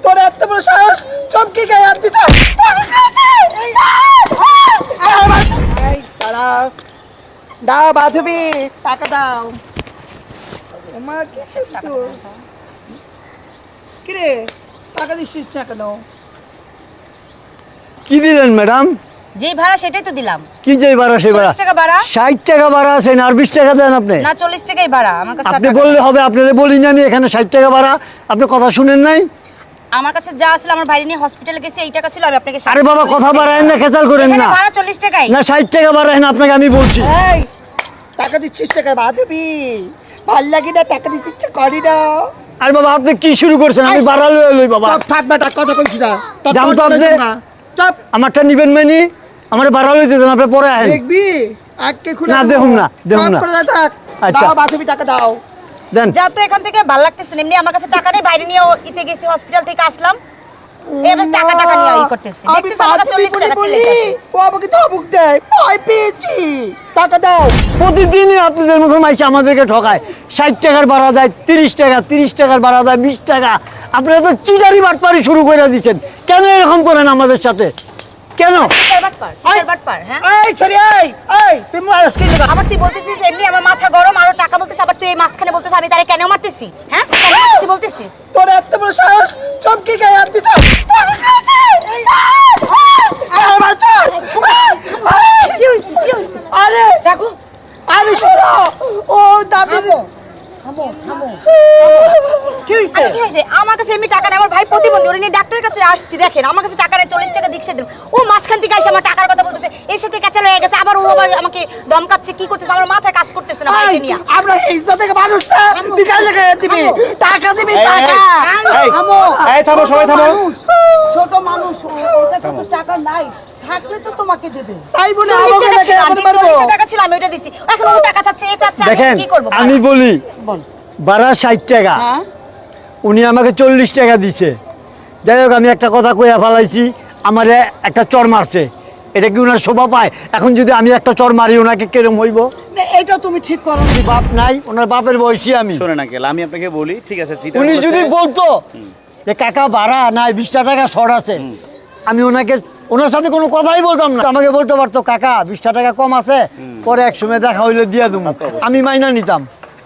তোর এত বড় সাহস, চমকি গায়ে হাত দিতে? দাও বাধবী, টাকা দাও। কিরে টাকা দিচ্ছিস না কেন? কি দিলেন ম্যাডাম? যে ভাড়া সেটাই তো দিলাম। কি যে ভাড়া? সে ভাড়া 40 টাকা ভাড়া। 60 টাকা ভাড়া আছে না, আর 20 টাকা দেন আপনি? না 40 টাকাই ভাড়া আমার কাছে। আপনি বললে হবে, আপনাদের বলি না আমি এখানে 60 টাকা ভাড়া? আপনি কথা শুনেন নাই? আমার কাছে যা ছিল, আমার বাইরে নিয়ে হসপিটালে গেছে, এই টাকা ছিল, আমি আপনাকে। আরে বাবা কথা বাড়ায়েন না, খেচাল করেন না। ভাড়া 40 টাকাই না 60 টাকা বাড়ায়েন আপনাকে আমি বলছি। এই টাকা দিচ্ছিস টাকা বাধবী, ভাল লাগে না? টাকা দিতে ইচ্ছে করি না। আরে বাবা আপনি কি শুরু করছেন? আমি ভাড়া লই বাবা। চুপ থাক বেটা, কথা কইছিস না। জান তো আপনি চুপ। আমারটা নিবেন মানে আমার ভাড়া লইতে দেন, আপনি পরে আহেন। দেখবি আজকে খুলে না, দেখুন না, দেখুন না। থাক। আচ্ছা। দাও বাধবী, টাকা দাও। দেন। যা তো এখান থেকে, ভালো লাগতেছে না। এমনি আমার কাছে টাকা নেই, বাইরে নিয়ে ইতে গেছি, হসপিটাল থেকে আসলাম, এবার টাকা নিয়ে ই করতেছি। আমি দেখতেছ আমার কাছে 40 টাকা বলি, ছিল। ও আমাকে ধমক দেয়, ভয় পেয়েছি। টাকা দাও। প্রতিদিনই আপনাদের মতো মাইসে আমাদেরকে ঠকায়। 60 টাকার ভাড়া দেয় 30 টাকা, 30 টাকার ভাড়া দেয় 20 টাকা। আপনারা তো চিটারি বাটপারি শুরু করে দিচ্ছেন। কেন এরকম করেন আমাদের সাথে? কেন? চিটার বাটপার, হ্যাঁ? এই ছড়ি, এই তুই মারস কি লাগা? আবার তুই বলতেছিস এমনি আমার মাথা গরম, আরো টাকা বলতেছিস, আবার তুই এই মাঝখানে বলতেছিস আমি তারে কেন মারতেছি, হ্যাঁ? কেন তুই বলতেছিস? তোর এত বড় সাহস, চমকি গায়ে হাত দিতে? কি হইছে? আরে দেখো, আরে শোনো, ও দাবি কি হইছে? আমার কাছে এমনি টাকা নেই, আমার ভাই প্রতিবন্ধী, ওরে নিয়ে ডাক্তারের কাছে আসছি, দেখেন আমার কাছে টাকা নেই, 40 টাকা দিচ্ছে দেন। ও মাঝখান থেকে এসে আমার টাকার কথা বলতেছে, এর সাথে ক্যাচাল হয়ে গেছে, আবার ও আবার আমাকে ধমকাচ্ছে, কি করতেছে, আমার মাথায় কাজ করতেছে না ভাইকে নিয়ে। আমরা ইজ্জত থেকে মানুষটা দিকে লেগে দিবি, টাকা দিবি, টাকা। এই থামো, সবাই থামো। ছোট মানুষ, ওর কাছে তো টাকা নাই, থাকলে তো তোমাকে দেবে। তাই বলে আমাকে লেগে আমি মারবো? 40 টাকা ছিল, আমি ওটা দিছি, এখন ও টাকা চাচ্ছে, এ চাচ্ছে, আমি দেখেন কি করব? আমি বলি ভাড়া 60 টাকা, উনি আমাকে 40 টাকা দিছে। যাই হোক আমি একটা কথা কইয়া ফেলাইছি, আমারে একটা চর মারছে, এটা কি ওনার শোভা পায়? এখন যদি আমি একটা চর মারি ওনাকে কেরম হইব? এইটা তুমি ঠিক করো। বাপ নাই, ওনার বাপের বয়সী আমি। শোনেন আঙ্কেল, আমি আপনাকে বলি, ঠিক আছে, চিটার উনি বলেছে। যদি বলতো যে কাকা ভাড়া নাই 20 টাকা শর্ট আছে, আমি ওনার সাথে কোনো কথাই বলতাম না। আমাকে বলতে পারতো কাকা 20 টাকা কম আছে, পরে এক সময় দেখা হইলে দিয়ে দেবো, আমি মাইনা নিতাম।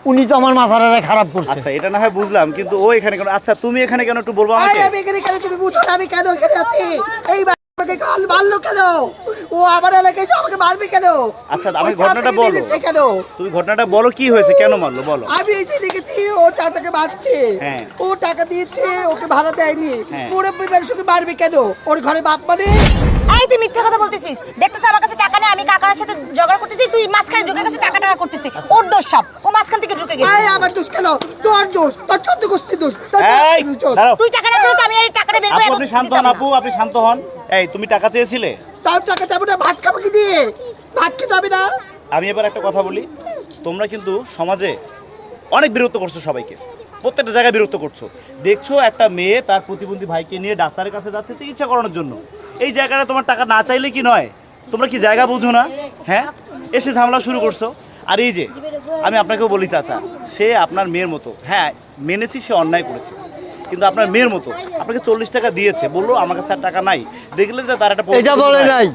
উনি তো আমার মাথাটা খারাপ করছে। আচ্ছা এটা না হয় বুঝলাম, কিন্তু ও এখানে কেন? আচ্ছা তুমি এখানে কেন একটু বলবো আমাকে? আমি এখানে কেন তুমি বুঝো না আমি কেন এখানে আছি? এই আমাকে কাল মারলো কেন? ও আমার এলাকায় এসে আমাকে মারবে কেন? আচ্ছা আমি ওই ঘটনাটা চাচাকে বলো, মেরেছে কেন? তুমি ঘটনাটা বলো, কি হয়েছে, কেন মারলো বলো। আমি এসে দেখেছি ও চাচাকে মারছে, হ্যাঁ। ও টাকা দিয়েছে, ওকে ভাড়া দেয়নি, হ্যাঁ। মুরব্বী মানুষকে মারবে কেন? ওর ঘরে বাপ মানে? এই তুই মিথ্যা কথা বলতেছিস, দেখতেছ আমার কাছে টাকা নেই, আমি কাকার সাথে ঝগড়া করতেছি, তুই মাঝখানে ঢুকে গেছিস, টাকা করতেছিস, ওর দোষ সব, ও মাঝখান থেকে ঢুকে গেছে। এই আমার দোষ কেন? তোর দোষ, তোর চোদ্দ গোষ্ঠীর দোষ, তোর এই দোষ। দাঁড়াও। তুই টাকা না চাইলে তো আমি এই টাকাটা বের করে আপু আপনি শান্ত হন, আপু আপনি শান্ত হন। এই তুমি টাকা চেয়েছিলে? তার টাকা যাবো না, ভাত খাবো কি দিয়ে? ভাত খেতে হবে না? আমি এবার একটা কথা বলি, তোমরা কিন্তু সমাজে অনেক বিরক্ত করছো সবাইকে, প্রত্যেকটা জায়গায় বিরক্ত করছো। দেখছো একটা মেয়ে তার প্রতিবন্ধী ভাইকে নিয়ে ডাক্তারের কাছে যাচ্ছে চিকিৎসা করানোর জন্য, এই জায়গাটা তোমার টাকা না চাইলে কি নয়? তোমরা কি জায়গা বুঝো না? হ্যাঁ, এসে ঝামেলা শুরু করছো। আর এই যে আমি আপনাকেও বলি চাচা, সে আপনার মেয়ের মতো, হ্যাঁ মেনেছি সে অন্যায় করেছে, কিন্তু আপনার মেয়ের মতো আপনাকে 40 টাকা দিয়েছে, বললো আমার কাছে আর টাকা নাই, দেখলে যে তার একটা এটা বলে নাই,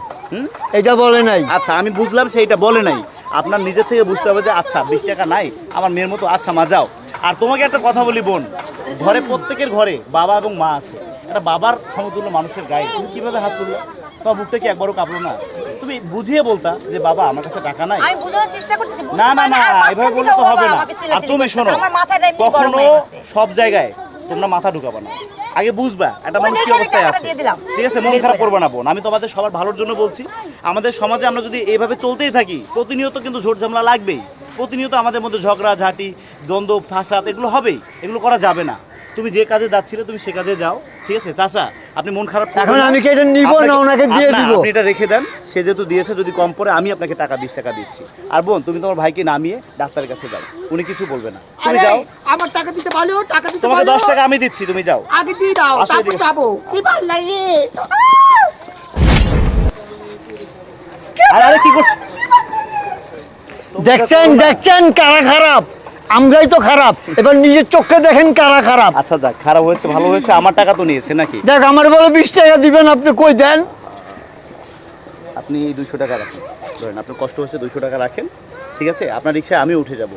এটা বলে নাই। আচ্ছা আমি বুঝলাম সেইটা বলে নাই, আপনার নিজের থেকে বুঝতে হবে যে আচ্ছা 20 টাকা নাই আমার মেয়ের মতো, আচ্ছা মা যাও। আর তোমাকে একটা কথা বলি বোন, ঘরে প্রত্যেকের ঘরে বাবা এবং মা আছে, একটা বাবার সমতুল্য মানুষের গায়ে তুমি কিভাবে হাত তুললে? তোমার বুকটা কি একবারও কাঁপলো না? তুমি বুঝিয়ে বলতা যে বাবা আমার কাছে টাকা নাই। আমি বোঝানোর চেষ্টা করতেছি, না না না, এভাবে বললে তো হবে না। আর তুমি শোনো, কখনো সব জায়গায় তোমরা মাথা ঢুকাবা না, আগে বুঝবা একটা মানুষ কি অবস্থায় আছে, ঠিক আছে? মন খারাপ করবে না বোন, আমি তোমাদের সবার ভালোর জন্য বলছি। আমাদের সমাজে আমরা যদি এইভাবে চলতেই থাকি, প্রতিনিয়ত কিন্তু ঝোট ঝামেলা লাগবেই, প্রতিনিয়ত আমাদের মধ্যে ঝগড়া ঝাঁটি দ্বন্দ্ব ফাসাদ এগুলো হবেই, এগুলো করা যাবে না। তুমি যে কাজে যাচ্ছিলে তুমি সে কাজে যাও, ঠিক আছে? চাচা আপনি মন খারাপ এখন আমি কি এটা নিব না ওনাকে দিয়ে দিব? আপনি এটা রেখে দেন, সে যেহেতু দিয়েছে, যদি কম পড়ে আমি আপনাকে টাকা 20 টাকা দিচ্ছি। আর বোন তুমি তোমার ভাইকে নামিয়ে ডাক্তারের কাছে যাও, উনি কিছু বলবে না, তুমি আরে যাও। আমার টাকা দিতে ভালো, টাকা দিতে তোমাকে ভালো, 10 টাকা আমি দিচ্ছি, তুমি যাও। আগে দিয়ে দাও, আসো তারপর এদিকে। যাবো। কি ভালো লাগে? আরে কি করছ? দেখছেন দেখছেন কারা খারাপ? আমরাই তো খারাপ, এবার নিজের চোখে দেখেন কারা খারাপ। আচ্ছা যাক, খারাপ হয়েছে ভালো হয়েছে, আমার টাকা তো নিয়েছে নাকি? দেখ আমার বলে 20 টাকা দিবেন, আপনি কই দেন? আপনি 200 টাকা রাখেন, ধরেন আপনার কষ্ট হচ্ছে 200 টাকা রাখেন, ঠিক আছে? আপনার রিক্সায় আমি উঠে যাব।